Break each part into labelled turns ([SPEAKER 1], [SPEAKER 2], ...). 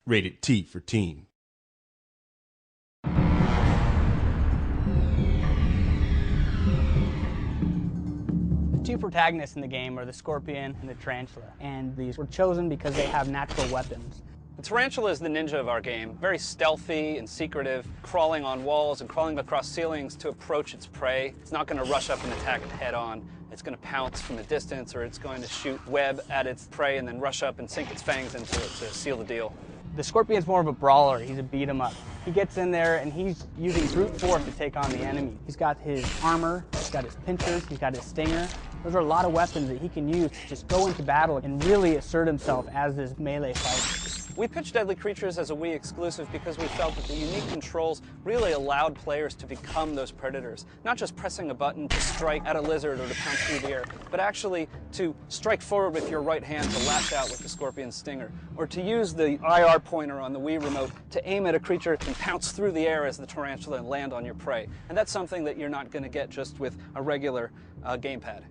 [SPEAKER 1] Rated T for teen.
[SPEAKER 2] The two protagonists in the game are the scorpion and the tarantula, and these were chosen because they have natural weapons.
[SPEAKER 3] The tarantula is the ninja of our game, very stealthy and secretive, crawling on walls and crawling across ceilings to approach its prey. It's not going to rush up and attack it head on. It's going to pounce from a distance, or it's going to shoot web at its prey and then rush up and sink its fangs into it to seal the deal.
[SPEAKER 2] The scorpion's more of a brawler. He's a beat 'em up. He gets in there and he's using brute force to take on the enemy. He's got his armor, he's got his pincers, he's got his stinger. Those are a lot of weapons that he can use to just go into battle and really assert himself as this melee fighter.
[SPEAKER 3] We pitched Deadly Creatures as a Wii exclusive because we felt that the unique controls really allowed players to become those predators. Not just pressing a button to strike at a lizard or to pounce through the air, but actually to strike forward with your right hand to lash out with the scorpion's stinger, or to use the IR pointer on the Wii remote to aim at a creature and pounce through the air as the tarantula and land on your prey. And that's something that you're not going to get just with a regular gamepad.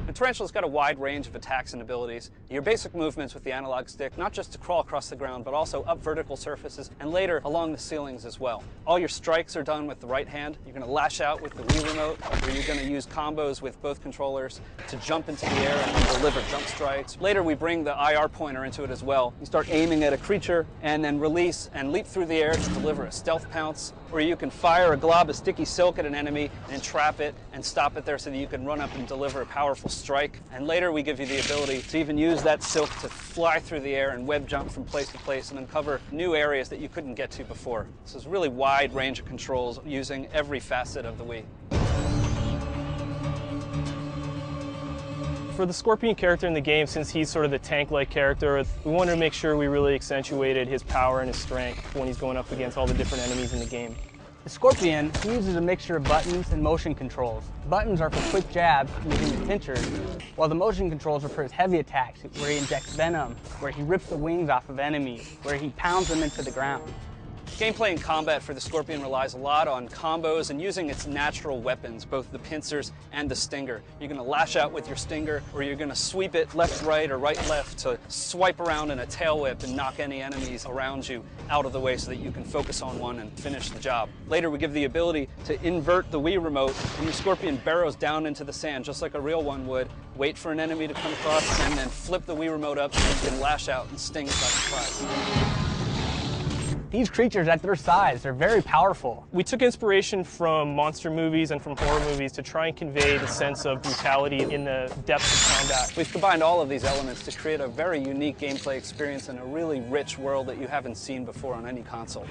[SPEAKER 3] The tarantula's got a wide range of attacks and abilities. Your basic movements with the analog stick, not just to crawl across the ground, but also up vertical surfaces and later along the ceilings as well. All your strikes are done with the right hand. You're going to lash out with the Wii remote, or you're going to use combos with both controllers to jump into the air and deliver jump strikes. Later we bring the IR pointer into it as well. You start aiming at a creature and then release and leap through the air to deliver a stealth pounce, or you can fire a glob of sticky silk at an enemy and trap it and stop it there so that you can run up and deliver a powerful strike. And later we give you the ability to even use that silk to fly through the air and web jump from place to place and uncover new areas that you couldn't get to before. So it's a really wide range of controls using every facet of the Wii.
[SPEAKER 4] For the Scorpion character in the game, since he's sort of the tank-like character, we wanted to make sure we really accentuated his power and his strength when he's going up against all the different enemies in the game.
[SPEAKER 2] The Scorpion uses a mixture of buttons and motion controls. The buttons are for quick jabs using the pincers, while the motion controls are for his heavy attacks, where he injects venom, where he rips the wings off of enemies, where he pounds them into the ground.
[SPEAKER 3] Gameplay and combat for the Scorpion relies a lot on combos and using its natural weapons, both the pincers and the stinger. You're going to lash out with your stinger, or you're going to sweep it left-right or right-left to swipe around in a tail whip and knock any enemies around you out of the way so that you can focus on one and finish the job. Later we give the ability to invert the Wii remote, and your Scorpion burrows down into the sand just like a real one would, wait for an enemy to come across, and then flip the Wii remote up and you can lash out and sting it by surprise.
[SPEAKER 2] These creatures at their size, they're very powerful.
[SPEAKER 4] We took inspiration from monster movies and from horror movies to try and convey the sense of brutality in the depths of combat.
[SPEAKER 3] We've combined all of these elements to create a very unique gameplay experience and a really rich world that you haven't seen before on any console.